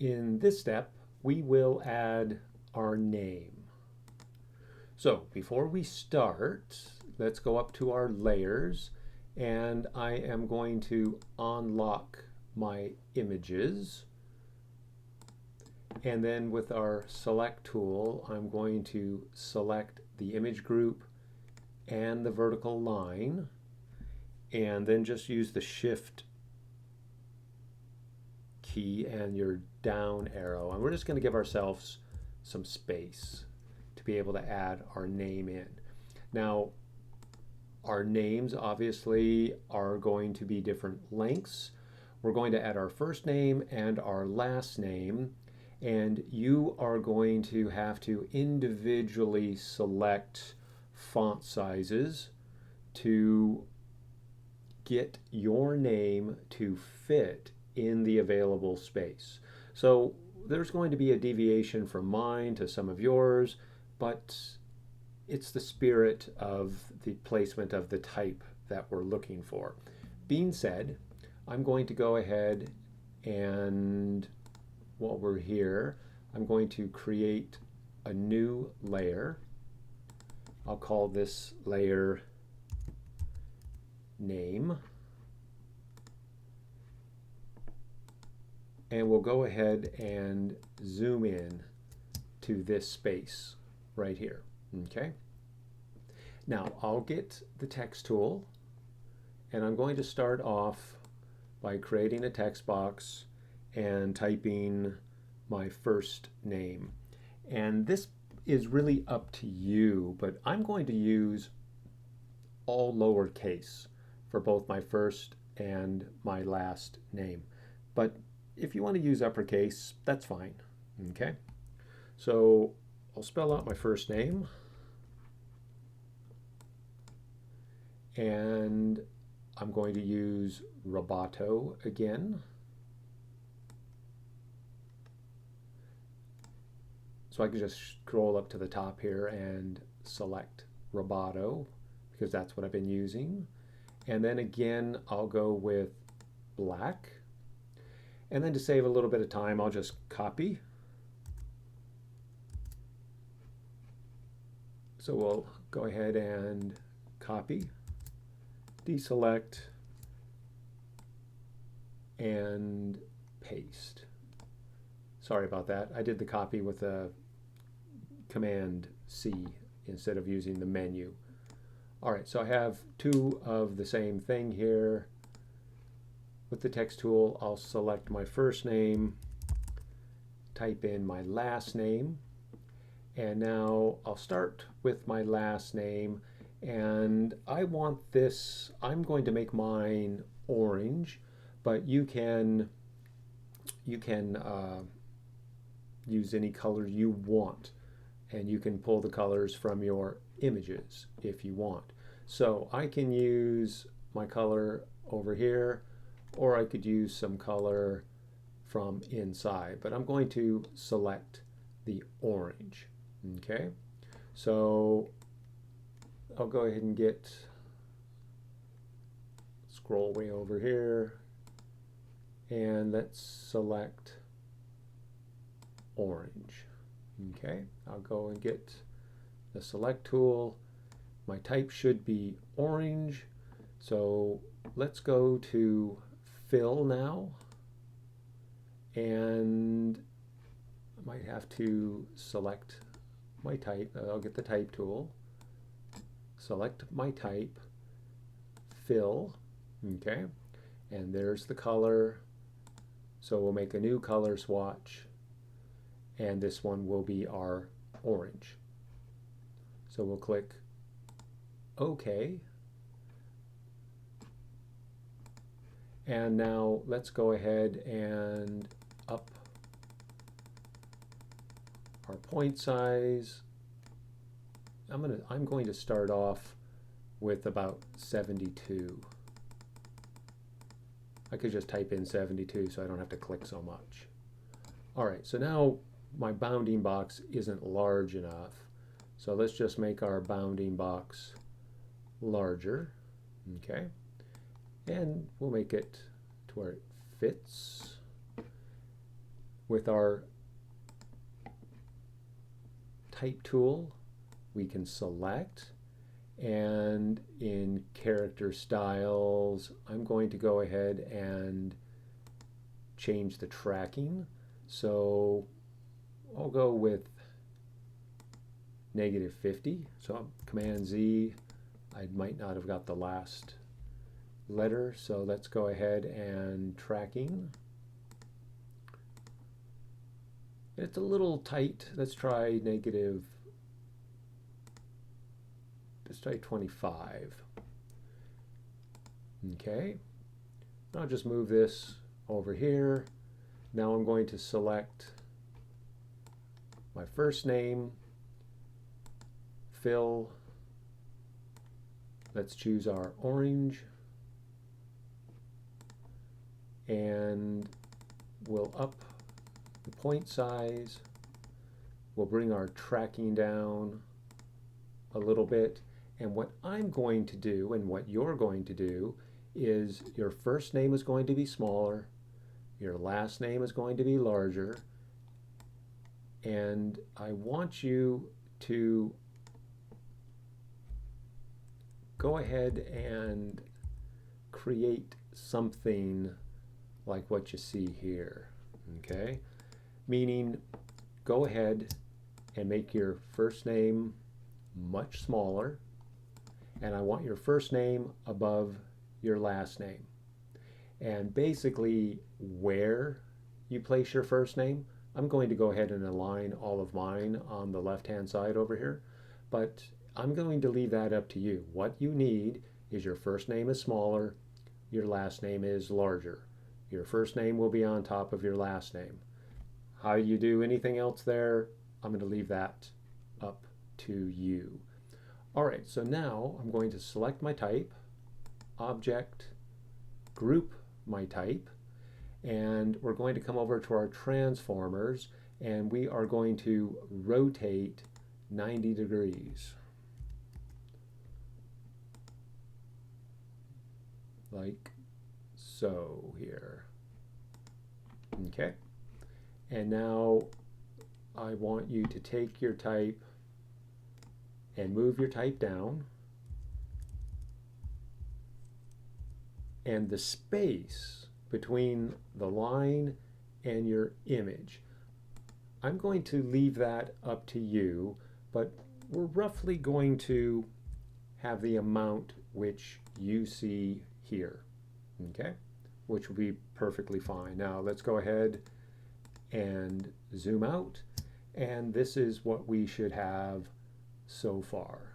In this step, we will add our name. So before we start, let's go up to our layers, and I am going to unlock my images. And then with our select tool, I'm going to select the image group and the vertical line, and then just use the Shift key and your down arrow. And we're just going to give ourselves some space to be able to add our name in. Now, our names obviously are going to be different lengths. We're going to add our first name and our last name, and you are going to have to individually select font sizes to get your name to fit in the available space. So there's going to be a deviation from mine to some of yours, but it's the spirit of the placement of the type that we're looking for. Being said, I'm going to go ahead and while we're here, I'm going to create a new layer. I'll call this layer name. And we'll go ahead and zoom in to this space right here. Okay. Now I'll get the text tool, and I'm going to start off by creating a text box and typing my first name. And this is really up to you, but I'm going to use all lowercase for both my first and my last name. But if you want to use uppercase, that's fine. Okay. So I'll spell out my first name. And I'm going to use Roboto again. So I can just scroll up to the top here and select Roboto because that's what I've been using. And then again, I'll go with black. And then to save a little bit of time, I'll just copy. So we'll go ahead and copy, deselect, and paste. Sorry about that. I did the copy with a Command C instead of using the menu. All right, so I have two of the same thing here. With the text tool, I'll select my first name, type in my last name, and now I'll start with my last name, and I want this, I'm going to make mine orange, but you can use any color you want, and you can pull the colors from your images if you want. So I can use my color over here, or I could use some color from inside, but I'm going to select the orange. Okay, so I'll go ahead and scroll way over here, and let's select orange. Okay, I'll go and get the select tool. My type should be orange, so let's go to fill now, and I might have to select my type. I'll get the type tool, select my type, fill, okay, and there's the color. So we'll make a new color swatch, and this one will be our orange. So we'll click OK. And now let's go ahead and up our point size. I'm going to start off with about 72. I could just type in 72 so I don't have to click so much. All right, so now my bounding box isn't large enough. So let's just make our bounding box larger, okay? And we'll make it to where it fits with our type tool, we can select, and in character styles, I'm going to go ahead and change the tracking. So I'll go with -50. So Command Z, I might not have got the last letter, so let's go ahead and tracking. It's a little tight. Let's try 25. Okay, I'll just move this over here. Now I'm going to select my first name, fill. Let's choose our orange, and we'll up the point size. We'll bring our tracking down a little bit. And what I'm going to do, and what you're going to do, is your first name is going to be smaller, your last name is going to be larger, and I want you to go ahead and create something like what you see here, okay? Meaning, go ahead and make your first name much smaller, and I want your first name above your last name. And basically, where you place your first name, I'm going to go ahead and align all of mine on the left-hand side over here, but I'm going to leave that up to you. What you need is your first name is smaller, your last name is larger. Your first name will be on top of your last name. How you do anything else there, I'm going to leave that up to you. All right, so now I'm going to select my type, object, group my type, and we're going to come over to our transformers, and we are going to rotate 90 degrees. Like so here. Okay, and now I want you to take your type and move your type down, and the space between the line and your image, I'm going to leave that up to you, but we're roughly going to have the amount which you see here, okay, which will be perfectly fine. Now let's go ahead and zoom out, and this is what we should have so far.